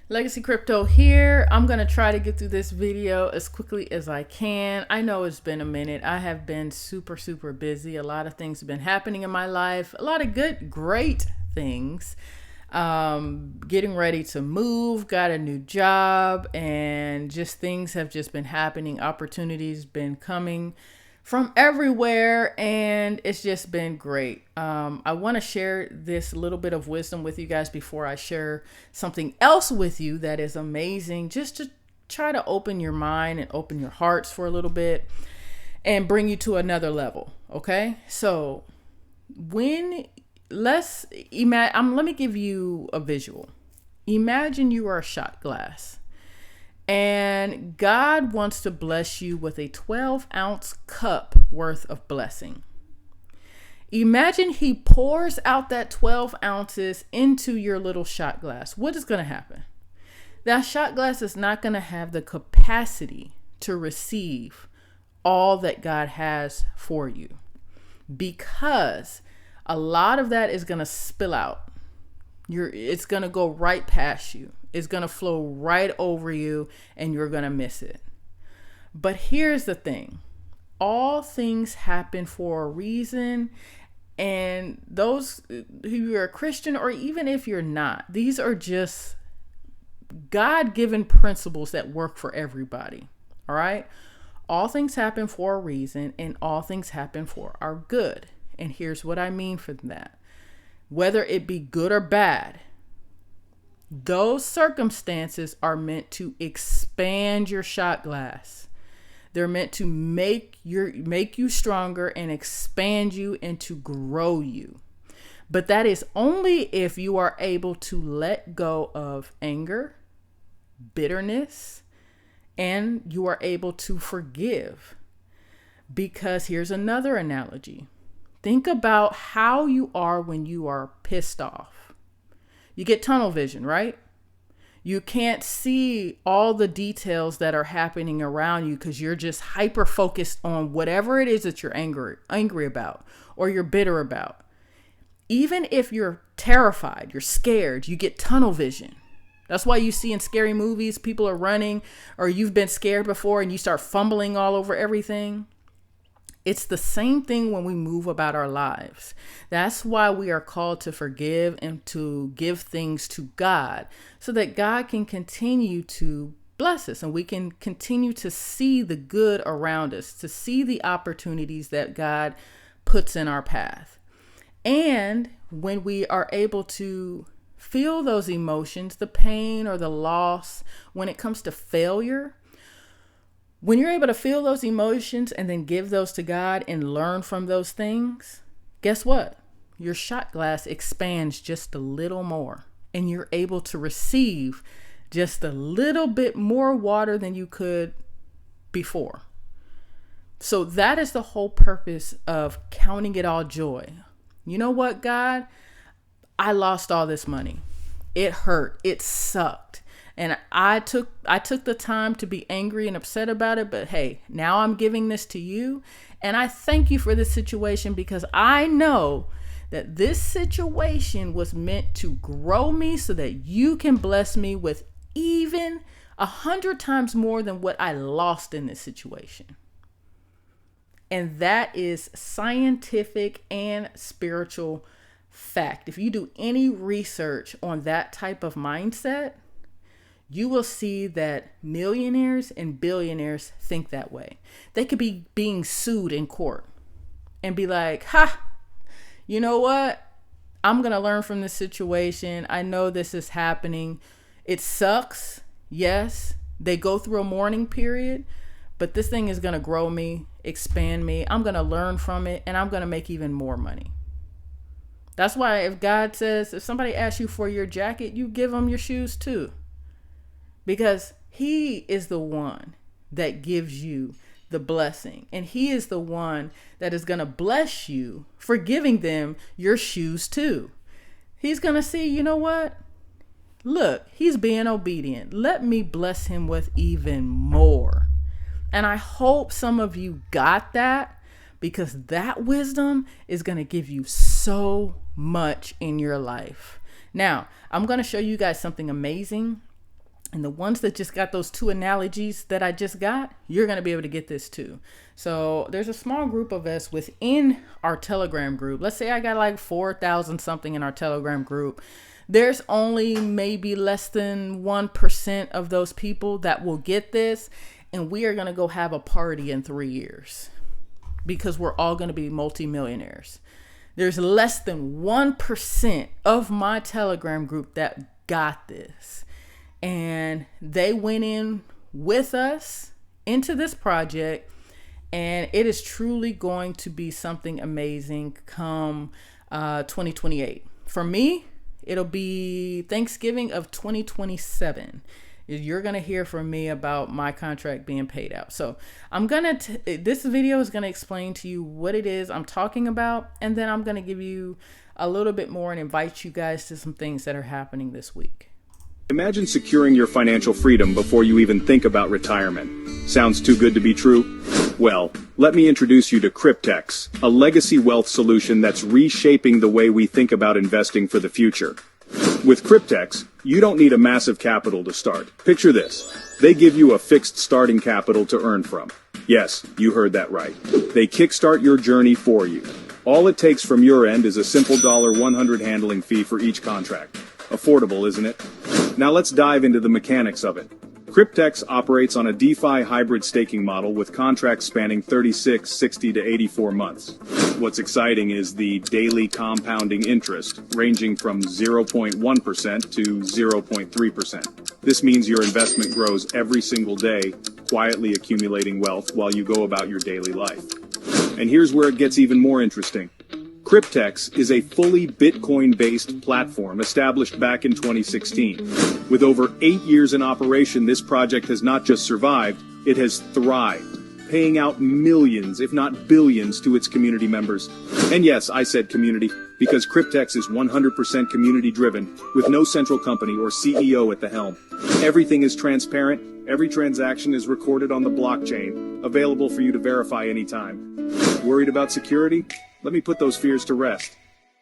Legacy Crypto here. I'm going to try to get through this video as quickly as I can. I know it's been a minute. I have been super busy. A lot of things have been happening in my life. A lot of good, great things. Getting ready to move, got a new job, and just things have just been happening. Opportunities been coming from everywhere, and it's just been great. I want to share this little bit of wisdom with you guys before I share something else with you that is amazing, just to try to open your mind and open your hearts for a little bit and bring you to another level. Okay, so let me give you a visual. Imagine you are a shot glass. And God wants to bless you with a 12-ounce cup worth of blessing. Imagine he pours out that 12 ounces into your little shot glass. What is going to happen? That shot glass is not going to have the capacity to receive all that God has for you, because a lot of that is going to spill out. It's going to go right past you. It's going to flow right over you, and you're going to miss it. But here's the thing. All things happen for a reason. And those who are a Christian, or even if you're not, these are just God-given principles that work for everybody. All right. All things happen for a reason, and all things happen for our good. And here's what I mean for that. Whether it be good or bad, those circumstances are meant to expand your shot glass. They're meant to make you stronger and expand you and to grow you. But that is only if you are able to let go of anger, bitterness, and you are able to forgive. Because here's another analogy. Think about how you are when you are pissed off. You get tunnel vision, right? You can't see all the details that are happening around you because you're just hyper focused on whatever it is that you're angry about or you're bitter about. Even if you're terrified, you're scared, you get tunnel vision. That's why you see in scary movies, people are running, or you've been scared before and you start fumbling all over everything. It's the same thing when we move about our lives. That's why we are called to forgive and to give things to God, so that God can continue to bless us and we can continue to see the good around us, to see the opportunities that God puts in our path. And when we are able to feel those emotions, the pain or the loss, when it comes to failure, when you're able to feel those emotions and then give those to God and learn from those things, guess what? Your shot glass expands just a little more, and you're able to receive just a little bit more water than you could before. So that is the whole purpose of counting it all joy. You know what, God? I lost all this money. It hurt. It sucked. And I took the time to be angry and upset about it. But hey, now I'm giving this to you. And I thank you for this situation, because I know that this situation was meant to grow me so that you can bless me with even 100 times more than what I lost in this situation. And that is scientific and spiritual fact. If you do any research on that type of mindset, you will see that millionaires and billionaires think that way. They could be being sued in court and be like, you know what? I'm going to learn from this situation. I know this is happening. It sucks. Yes, they go through a mourning period, but this thing is going to grow me, expand me. I'm going to learn from it, and I'm going to make even more money. That's why if God says, if somebody asks you for your jacket, you give them your shoes too. Because he is the one that gives you the blessing. And he is the one that is going to bless you for giving them your shoes too. He's going to see, you know what? Look, he's being obedient. Let me bless him with even more. And I hope some of you got that, because that wisdom is going to give you so much in your life. Now, I'm going to show you guys something amazing And the ones that just got those two analogies that I just got, you're going to be able to get this too. So there's a small group of us within our Telegram group. Let's say I got like 4,000 something in our Telegram group. There's only maybe less than 1% of those people that will get this. And we are going to go have a party in 3 years because we're all going to be multimillionaires. There's less than 1% of my Telegram group that got this. And they went in with us into this project, and it is truly going to be something amazing come 2028. For me, it'll be Thanksgiving of 2027. You're going to hear from me about my contract being paid out. So this video is going to explain to you what it is I'm talking about, and then I'm going to give you a little bit more and invite you guys to some things that are happening this week. Imagine securing your financial freedom before you even think about retirement. Sounds too good to be true? Well, let me introduce you to Cryptex, a legacy wealth solution that's reshaping the way we think about investing for the future. With Cryptex, you don't need a massive capital to start. Picture this. They give you a fixed starting capital to earn from. Yes, you heard that right. They kickstart your journey for you. All it takes from your end is a simple $100 handling fee for each contract. Affordable, isn't it? Now let's dive into the mechanics of it. Cryptex operates on a DeFi hybrid staking model with contracts spanning 36, 60 to 84 months. What's exciting is the daily compounding interest, ranging from 0.1% to 0.3%. This means your investment grows every single day, quietly accumulating wealth while you go about your daily life. And here's where it gets even more interesting. Cryptex is a fully Bitcoin-based platform established back in 2016. With over 8 years in operation, this project has not just survived, it has thrived, paying out millions, if not billions, to its community members. And yes, I said community, because Cryptex is 100% community-driven, with no central company or CEO at the helm. Everything is transparent, every transaction is recorded on the blockchain, available for you to verify anytime. Worried about security? Let me put those fears to rest.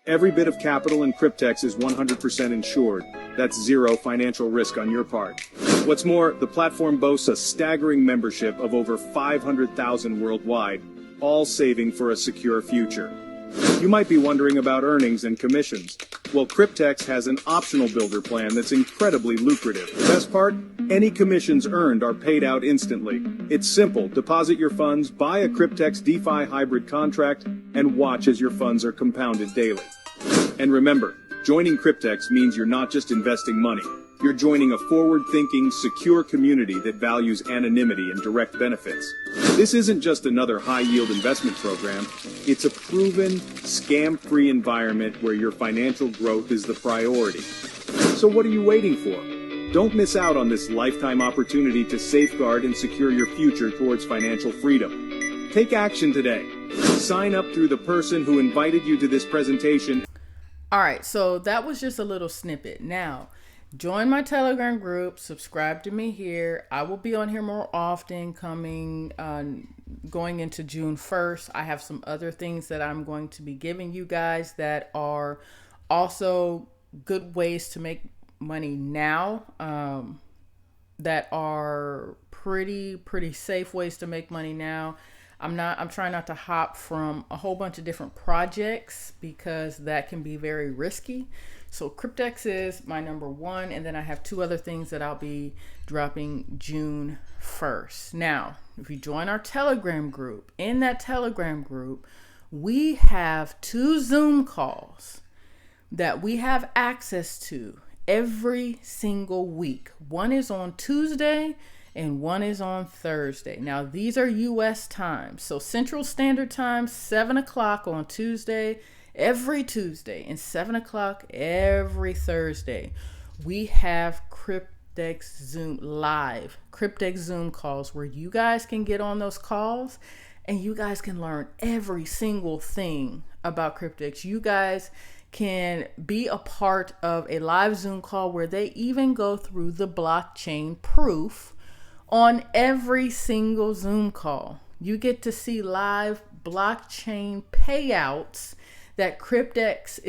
Every bit of capital in Cryptex is 100% insured. That's zero financial risk on your part. What's more, the platform boasts a staggering membership of over 500,000 worldwide, all saving for a secure future. You might be wondering about earnings and commissions. Well, Cryptex has an optional builder plan that's incredibly lucrative. The best part? Any commissions earned are paid out instantly. It's simple. Deposit your funds, buy a Cryptex DeFi hybrid contract, and watch as your funds are compounded daily. And remember, joining Cryptex means you're not just investing money. You're joining a forward-thinking, secure community that values anonymity and direct benefits. This isn't just another high-yield investment program. It's a proven, scam-free environment where your financial growth is the priority. So what are you waiting for? Don't miss out on this lifetime opportunity to safeguard and secure your future towards financial freedom. Take action today. Sign up through the person who invited you to this presentation. All right, so that was just a little snippet. Now, join my Telegram group, subscribe to me here. I will be on here more often going into June 1st. I have some other things that I'm going to be giving you guys that are also good ways to make money now, that are pretty safe ways to make money now. I'm trying not to hop from a whole bunch of different projects because that can be very risky. So Cryptex is my number one, and then I have two other things that I'll be dropping June 1st. Now, if you join our Telegram group, in that Telegram group, we have 2 Zoom calls that we have access to every single week. One is on Tuesday and one is on Thursday. Now, these are US time. So Central Standard Time, 7 o'clock on Tuesday, every Tuesday, and 7 o'clock every Thursday. We have Cryptex Zoom live, Cryptex Zoom calls where you guys can get on those calls and you guys can learn every single thing about Cryptex. You guys can be a part of a live Zoom call where they even go through the blockchain proof on every single Zoom call. You get to see live blockchain payouts that Cryptex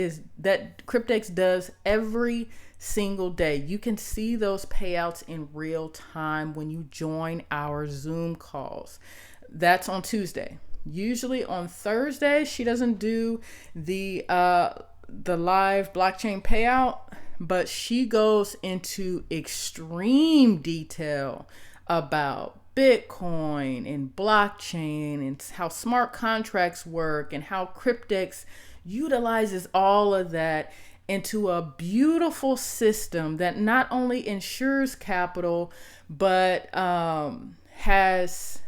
does every single day. You can see those payouts in real time when you join our Zoom calls. That's on Tuesday. Usually on Thursday, she doesn't do the live blockchain payout, but she goes into extreme detail about Bitcoin and blockchain and how smart contracts work and how Cryptex utilizes all of that into a beautiful system that not only ensures capital, but has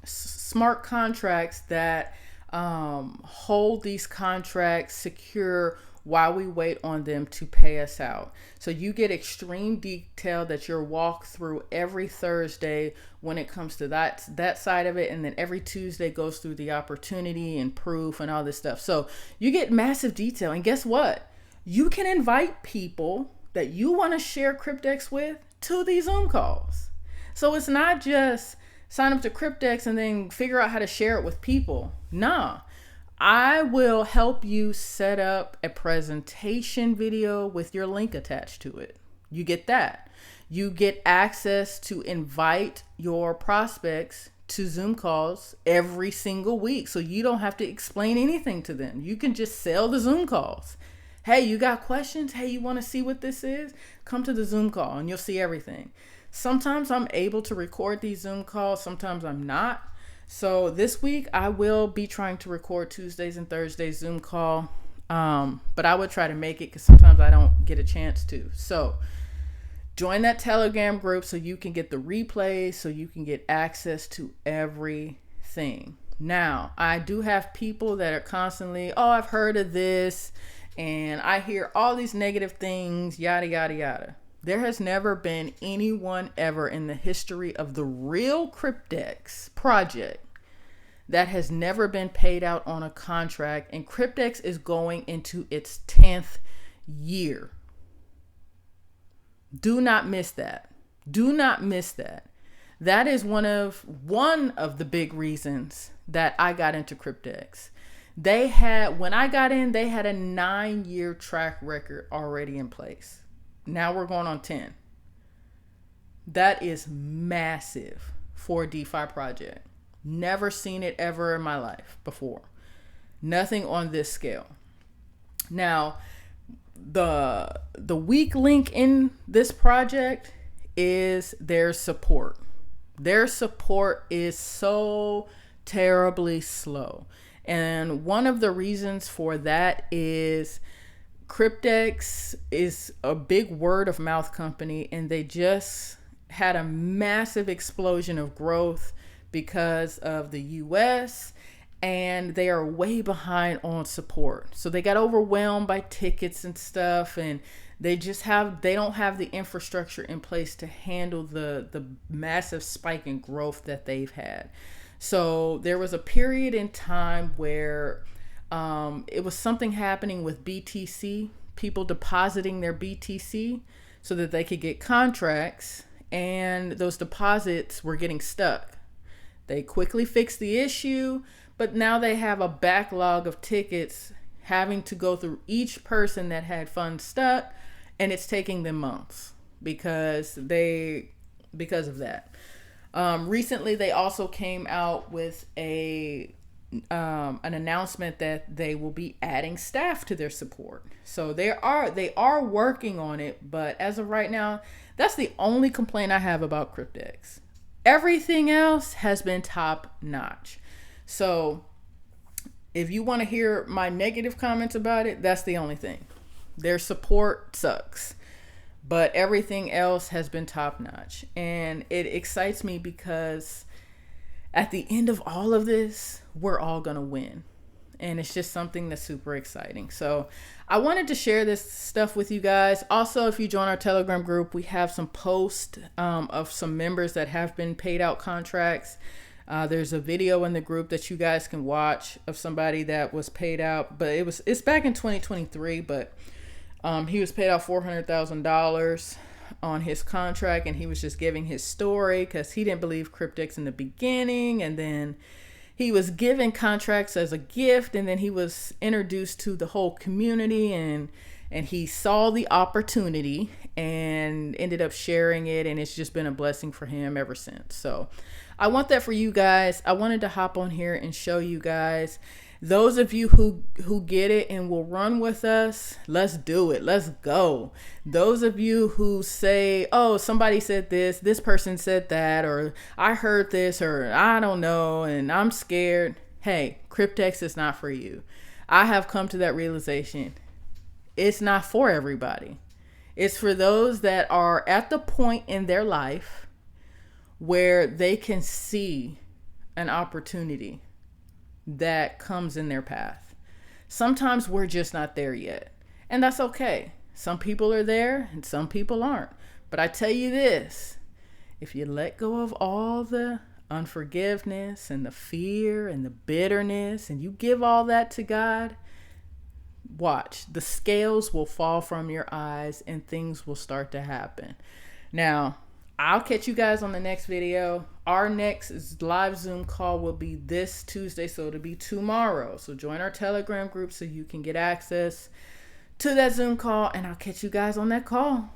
smart contracts that hold these contracts secure while we wait on them to pay us out. So you get extreme detail that you're walked through every Thursday when it comes to that side of it, and then every Tuesday goes through the opportunity and proof and all this stuff. So you get massive detail, and guess what? You can invite people that you want to share Cryptex with to these Zoom calls. So it's not just sign up to Cryptex and then figure out how to share it with people. Nah. I will help you set up a presentation video with your link attached to it. You get that. You get access to invite your prospects to Zoom calls every single week. So you don't have to explain anything to them. You can just sell the Zoom calls. Hey, you got questions? Hey, you want to see what this is? Come to the Zoom call and you'll see everything. Sometimes I'm able to record these Zoom calls. Sometimes I'm not. So this week I will be trying to record Tuesdays and Thursdays Zoom call. But I would try to make it because sometimes I don't get a chance to. So join that Telegram group so you can get the replays, so you can get access to everything. Now, I do have people that are constantly, oh, I've heard of this and I hear all these negative things, yada, yada, yada. There has never been anyone ever in the history of the real Cryptex project that has never been paid out on a contract, and Cryptex is going into its 10th year. Do not miss that. Do not miss that. That is one of the big reasons that I got into Cryptex. When I got in, they had a 9-year track record already in place. Now we're going on 10. That is massive for a DeFi project. Never seen it ever in my life before. Nothing on this scale. Now, the weak link in this project is their support. Their support is so terribly slow. And one of the reasons for that is Cryptex is a big word of mouth company, and they just had a massive explosion of growth because of the US, and they are way behind on support. So they got overwhelmed by tickets and stuff, and they don't have the infrastructure in place to handle the massive spike in growth that they've had. So there was a period in time where it was something happening with BTC, people depositing their BTC so that they could get contracts, and those deposits were getting stuck. They quickly fixed the issue, but now they have a backlog of tickets having to go through each person that had funds stuck, and it's taking them months because of that. Recently, they also came out with an announcement that they will be adding staff to their support. So they are working on it, but as of right now, that's the only complaint I have about Cryptex. Everything else has been top notch. So if you want to hear my negative comments about it, that's the only thing. Their support sucks, but everything else has been top notch. And it excites me because at the end of all of this, we're all going to win. And it's just something that's super exciting. So I wanted to share this stuff with you guys. Also, if you join our Telegram group, we have some posts of some members that have been paid out contracts. There's a video in the group that you guys can watch of somebody that was paid out, but it's back in 2023, but he was paid out $400,000 on his contract, and he was just giving his story because he didn't believe Cryptex in the beginning, and then he was given contracts as a gift, and then he was introduced to the whole community, and he saw the opportunity and ended up sharing it, and it's just been a blessing for him ever since. So I want that for you guys. I wanted to hop on here and show you guys. Those of you who get it and will run with us, let's do it. Let's go. Those of you who say, oh, somebody said this person said that, or I heard this, or I don't know, and I'm scared. Hey, Cryptex is not for you. I have come to that realization. It's not for everybody. It's for those that are at the point in their life where they can see an opportunity that comes in their path. Sometimes we're just not there yet, and that's okay. Some people are there and some people aren't. But I tell you this, if you let go of all the unforgiveness and the fear and the bitterness, and you give all that to God, watch, the scales will fall from your eyes and things will start to happen. Now, I'll catch you guys on the next video. Our next live Zoom call will be this Tuesday, so it'll be tomorrow. So join our Telegram group so you can get access to that Zoom call, and I'll catch you guys on that call.